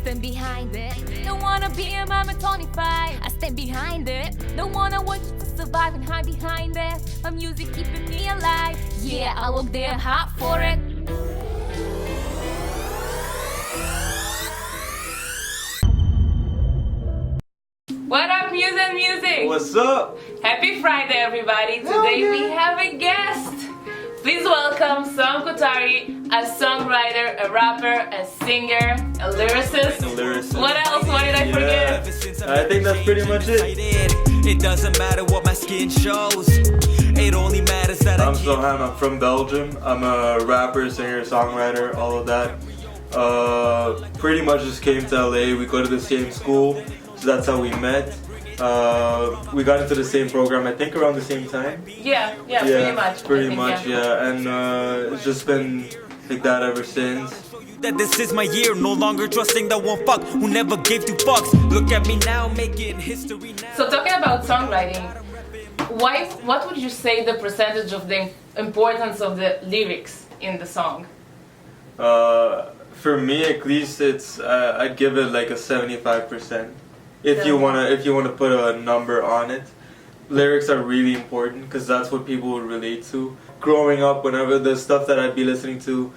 stand behind it. Don't wanna be a mama 25, I stand behind it. Don't wanna watch you to survive and hide behind it. My music keeping me alive, yeah, I work there hard for it. What up, Muse and Music? What's up? Happy Friday, everybody. Today we have a guest. Please welcome Soham Kothari, a songwriter, a rapper, a singer, a lyricist. What else? What did I forget? I think that's pretty much it. It doesn't matter what my skin shows. It only matters that I'm Soham, I'm from Belgium. I'm a rapper, singer, songwriter, all of that. Pretty much just came to LA. We go to the same school, so that's how we met. We got into the same program, I think around the same time. Yeah, pretty much. And it's just been like that ever since. that this is my year, no longer trusting that one fuck who never gave two fucks. Look at me now, making history now. So talking about songwriting, what would you say the percentage of the importance of the lyrics in the song? For me, at least, it's I'd give it like a 75%. If you wanna put a number on it, lyrics are really important because that's what people would relate to. Growing up, whenever the stuff that I'd be listening to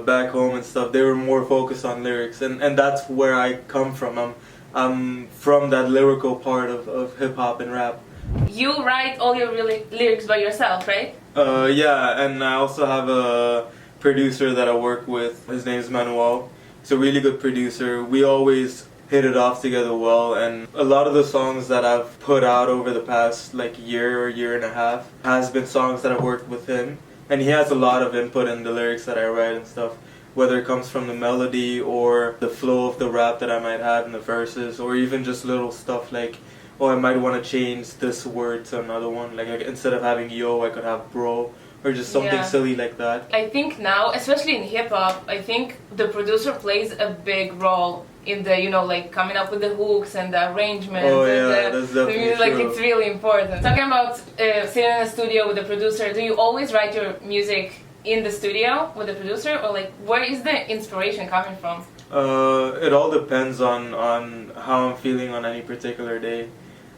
back home and stuff, they were more focused on lyrics, and that's where I come from. I'm from that lyrical part of hip hop and rap. You write all your lyrics by yourself, right? Yeah, and I also have a producer that I work with. His name is Manuel. He's a really good producer. We always hit it off together well, and a lot of the songs that I've put out over the past like year or year and a half has been songs that I've worked with him, and he has a lot of input in the lyrics that I write and stuff, whether it comes from the melody or the flow of the rap that I might have in the verses, or even just little stuff like, oh, I might want to change this word to another one, like instead of having yo, I could have bro, or just something silly like that. I think now, especially in hip-hop, I think the producer plays a big role in the, like coming up with the hooks and the arrangements. Oh and yeah, that's definitely like true. it's really important. Talking about sitting in a studio with a producer, do you always write your music in the studio with the producer, or like where is the inspiration coming from? It all depends on how I'm feeling on any particular day.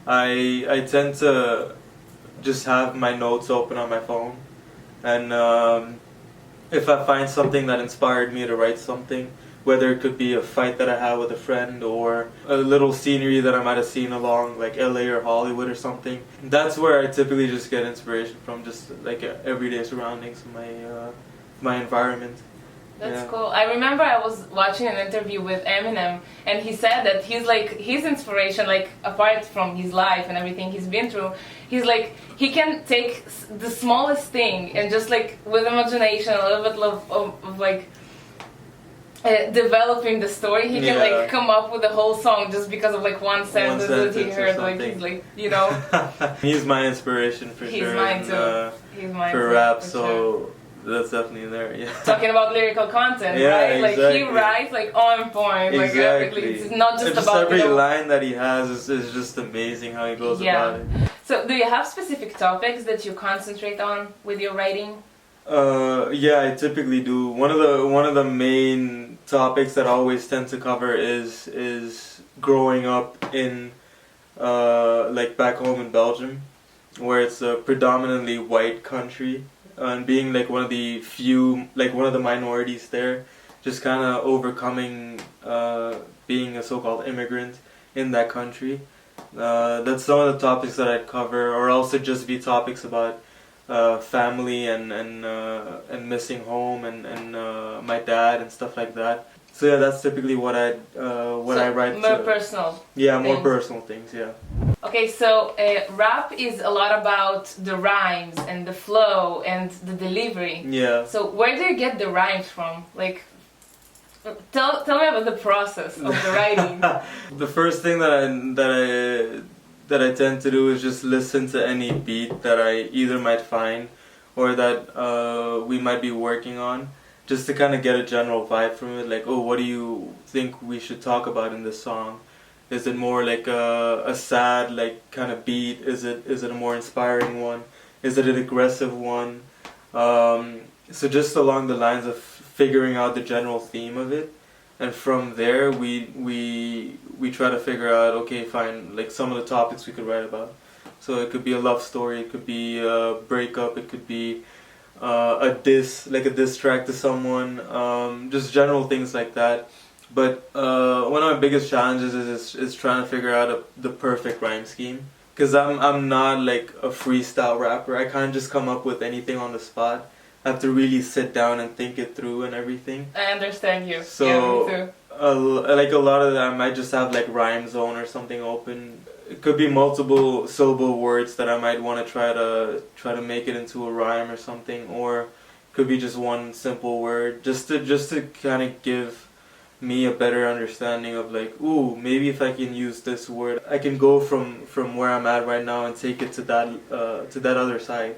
I tend to just have my notes open on my phone, and if I find something that inspired me to write something, whether it could be a fight that I had with a friend or a little scenery that I might have seen along like LA or Hollywood or something, that's where I typically just get inspiration from, just like everyday surroundings, my environment. That's cool. I remember I was watching an interview with Eminem, and he said that he's like, his inspiration, like apart from his life and everything he's been through, he's like, he can take the smallest thing and just like with imagination, a little bit of like developing the story, he can like come up with a whole song just because of like one sentence that he heard. Like he's like, he's my inspiration for he's sure. Mine too. He's mine for too, rap, for so sure. That's definitely there. Yeah. Talking about lyrical content, right? Like he writes like on point, like everything. It's not just about every line that he has is just amazing how he goes about it. So, do you have specific topics that you concentrate on with your writing? Yeah, I typically do. One of the main topics that I always tend to cover is growing up in like back home in Belgium, where it's a predominantly white country, and being like one of the few, like one of the minorities there, just kind of overcoming being a so-called immigrant in that country. That's some of the topics that I'd cover, or else it'd just be topics about family and missing home and my dad and stuff like that. So yeah, that's typically what I write. More personal. Yeah, things. more personal things. Yeah. Okay, so rap is a lot about the rhymes and the flow and the delivery. Yeah. So where do you get the rhymes from? Like, tell me about the process of the writing. The first thing that I tend to do is just listen to any beat that I either might find or that we might be working on, just to kind of get a general vibe from it. Like, oh, what do you think we should talk about in this song? Is it more like a sad like kind of beat? Is it a more inspiring one? Is it an aggressive one? So just along the lines of figuring out the general theme of it, and from there we try to figure out, okay, fine, like some of the topics we could write about. So it could be a love story, it could be a breakup, it could be a diss track to someone, just general things like that. But one of my biggest challenges is trying to figure out the perfect rhyme scheme. Because I'm not like a freestyle rapper. I can't just come up with anything on the spot. I have to really sit down and think it through and everything. I understand you. So, yeah, me too. like a lot of that, I might just have like rhyme zone or something open. It could be multiple syllable words that I might want to try to make it into a rhyme or something, or it could be just one simple word, just to kind of give me a better understanding of like, ooh, maybe if I can use this word, I can go from where I'm at right now and take it to that other side.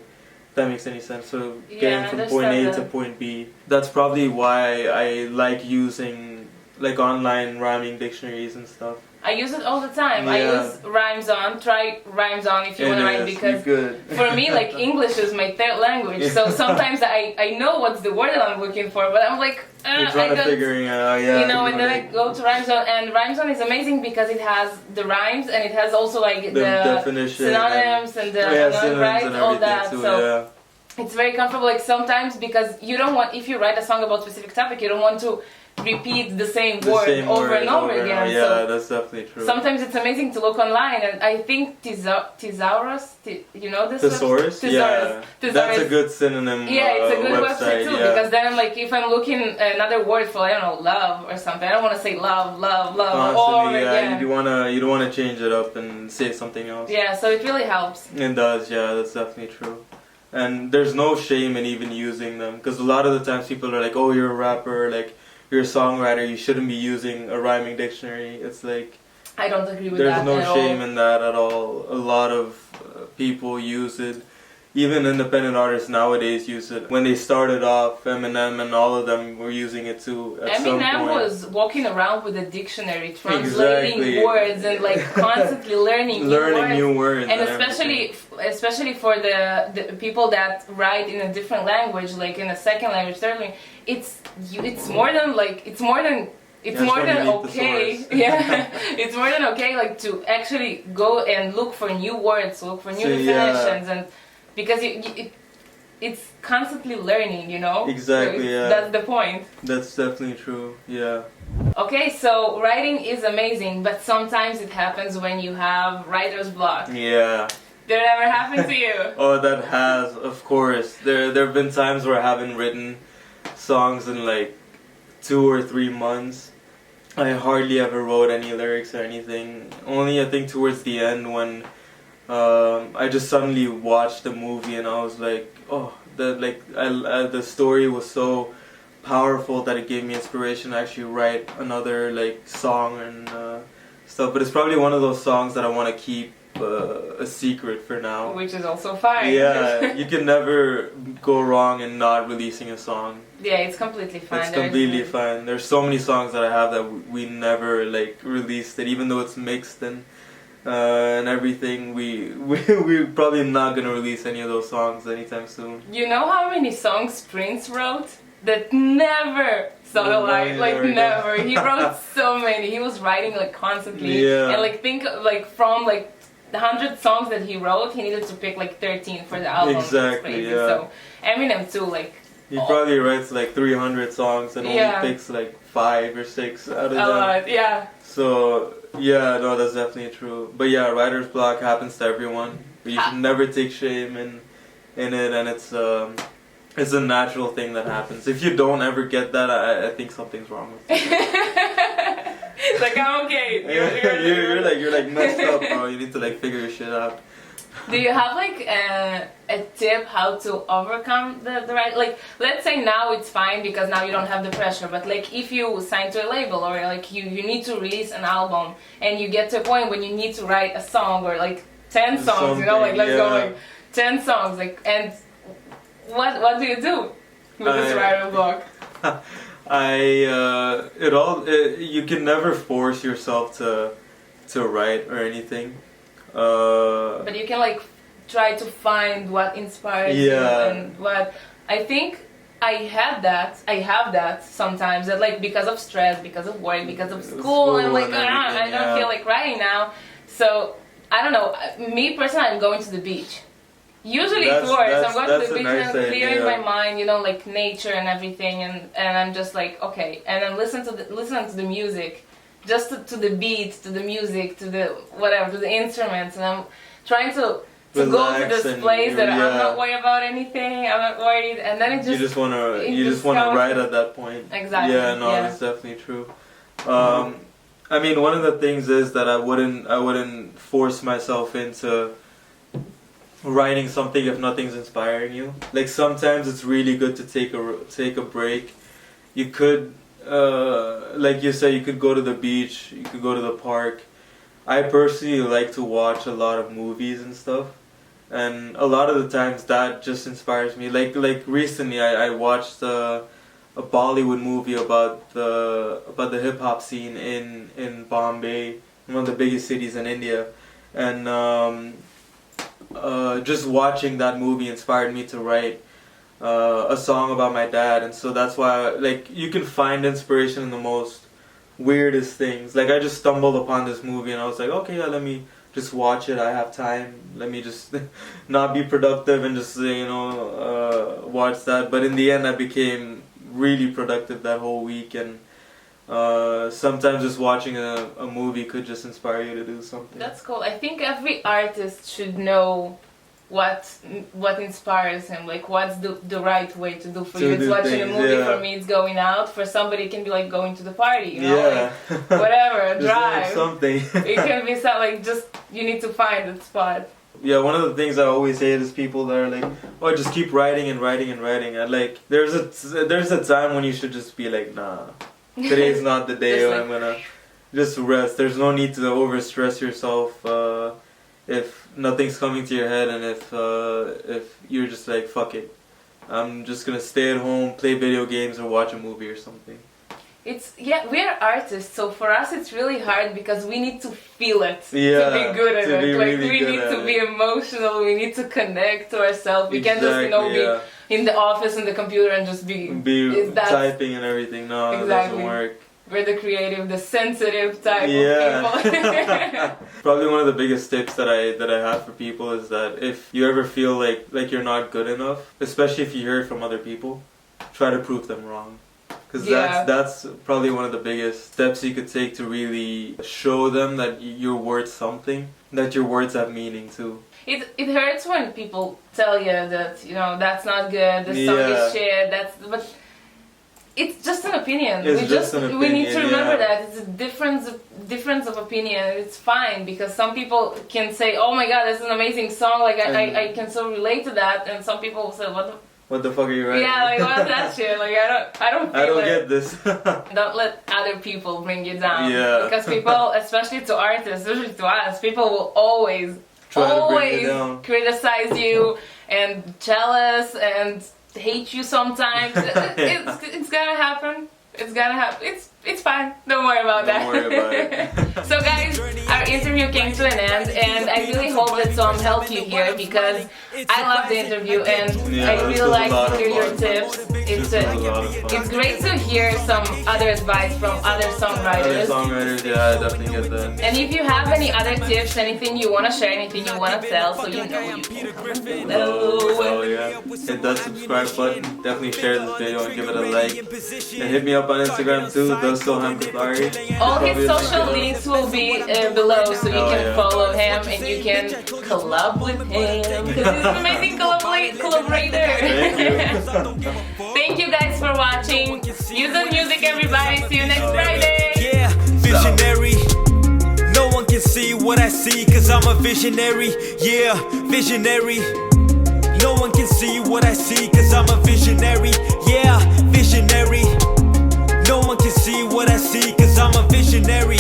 If that makes any sense. So getting from point A to point B. That's probably why I like using like online rhyming dictionaries and stuff. I use it all the time. Yeah. I use Rhymes-On. Try Rhymes-On if you want to write, because for me, like, English is my third language. So sometimes I know what's the word that I'm looking for, but I'm like, you're trying to figure it out, yeah. You know, and then I go to Rhymes-On, and Rhymes-On is amazing because it has the rhymes and it has also like the definition synonyms and the right, and all that. Too, so it's very comfortable. Like sometimes, because you don't want, if you write a song about a specific topic, you don't want to repeat the same word over and over again. Yeah, so that's definitely true. sometimes it's amazing to look online, and I think Thesaurus, you know this? Thesaurus? Yeah, that's a good synonym. Yeah, it's a good website too, yeah. because then like if I'm looking another word for, I don't know, love or something, I don't want to say love constantly, again. You don't wanna change it up and say something else. Yeah, so it really helps. It does, yeah, that's definitely true. And there's no shame in even using them, because a lot of the times people are like, oh, you're a rapper, like, you're a songwriter, you shouldn't be using a rhyming dictionary. It's like, I don't agree with there's that. There's no shame in that at all. A lot of people use it. Even independent artists nowadays use it. When they started off, Eminem and all of them were using it too at some point. Eminem was walking around with a dictionary, translating words and like constantly learning new words. And especially for the people that write in a different language, like in a second language, third language, it's more than okay. Yeah, it's more than okay, like to actually go and look for new words, look for new definitions, and because it's constantly learning, you know. Exactly. So yeah. That's the point. That's definitely true. Yeah. Okay, so writing is amazing, but sometimes it happens when you have writer's block. Yeah. Did it ever happen to you? Oh, that has, of course. There have been times where I haven't written songs in like 2 or 3 months. I hardly ever wrote any lyrics or anything. Only I think towards the end when I just suddenly watched the movie and I was like, oh, the story was so powerful that it gave me inspiration to actually write another like song and stuff. But it's probably one of those songs that I want to keep a secret for now. Which is also fine. Yeah, you can never go wrong in not releasing a song. Yeah, it's completely fine. It's completely fine. There's so many songs that I have that we never like released it, even though it's mixed and everything. We're probably not gonna release any of those songs anytime soon. You know how many songs Prince wrote that never saw the light? Like never. He wrote so many. He was writing like constantly. Yeah. And like think like from like the 100 songs that he wrote, he needed to pick like 13 for the album. Exactly. Yeah. So Eminem too, like. He probably writes like 300 songs and only picks like 5 or 6 out of them. A lot, yeah. So yeah, no, that's definitely true. But yeah, writer's block happens to everyone. But you should never take shame in it, and it's a natural thing that happens. If you don't ever get that, I think something's wrong with you. It's like, I'm okay. You're like messed up, bro. You need to like figure your shit out. Do you have like a tip how to overcome the right? Like, let's say now it's fine because now you don't have the pressure. But like, if you sign to a label or like you need to release an album and you get to a point when you need to write a song or like 10 songs, you know, like let's go like 10 songs, like, and what do you do with this writer block? You can never force yourself to write or anything. But you can like try to find what inspires you and what I think I have that sometimes, that like because of stress, because of work, because of school, I'm like, I don't feel like writing now. So I don't know. Me personally, I'm going to the beach. Usually it works. I'm going to the beach and I'm clearing my mind, you know, like nature and everything, and I'm just like, okay, and I'm listening to the music, just to the beat, to the music, to the whatever, to the instruments, and I'm trying to go to this place that I'm not worried about anything. I'm not worried, and then it just you just wanna write at that point. Exactly. Yeah, no, that's definitely true. I mean, one of the things is that I wouldn't force myself into writing something if nothing's inspiring you. Like sometimes it's really good to take a break. You could, like you said, you could go to the beach, you could go to the park. I personally like to watch a lot of movies and stuff, and a lot of the times that just inspires me. Like recently, I watched a Bollywood movie about the hip hop scene in Bombay, one of the biggest cities in India, and just watching that movie inspired me to write a song about my dad. And so that's why, like, you can find inspiration in the most weirdest things. Like, I just stumbled upon this movie and I was like, okay, yeah, let me just watch it. I have time. Let me just not be productive and just, watch that. But in the end, I became really productive that whole week, and sometimes just watching a movie could just inspire you to do something. That's cool. I think every artist should know what inspires him, like what's the right way to do for you. It's watching a movie. For me, it's going out. For somebody, it can be like going to the party, you know, like whatever, drive. Something. It can be something like just you need to find the spot. Yeah, one of the things I always hate is people that are like, oh, just keep writing and writing and writing. And like, there's a time when you should just be like, nah, today's not the day when I'm gonna just rest. There's no need to overstress yourself if nothing's coming to your head, and if you're just like, fuck it, I'm just gonna stay at home, play video games, or watch a movie or something. We are artists, so for us it's really hard because we need to feel it to be good at it. Like we need to be emotional, we need to connect to ourselves. We can't just be in the office on the computer and just be typing and everything. No, it doesn't work. We're the creative, the sensitive type of people. Probably one of the biggest tips that I have for people is that if you ever feel like you're not good enough, especially if you hear it from other people, try to prove them wrong. Because that's probably one of the biggest steps you could take to really show them that you're worth something, that your words have meaning too. It hurts when people tell you that, you know, that's not good, this song is shit, but it's just an opinion. We need to remember that it's a difference of opinion. It's fine, because some people can say, oh my god, that's an amazing song, like I can so relate to that, and some people will say, what the fuck are you writing? Yeah, like what's that shit? Like I don't get this. Don't let other people bring you down. Yeah. Because people, especially to artists, especially to us, people will always criticize you and jealous and hate you sometimes. It's gonna happen. It's gonna happen. It's fine. Don't worry about that. Don't worry about it. So guys, our interview came to an end, and I really hope that Soham helped you here, because I love the interview and I really like to hear your tips. It's great to hear some other advice from other songwriters. I definitely get that. And if you have any other tips, anything you want to share, anything you want to tell, so you know you can comment below. Oh yeah, hit that subscribe button. Definitely share this video and give it a like. And hit me up on Instagram too, Soham Kothari. All his social links will be below, so you can follow him and you can collab with him, because he's an amazing collaborator. Thank you guys for watching. Muzzandmusic, everybody. See you next Friday. Yeah, visionary. No one can see what I see, cause I'm a visionary. Yeah, visionary. No one can see what I see, cause I'm a visionary. Yeah, visionary. No one can see what I see, cause I'm a visionary.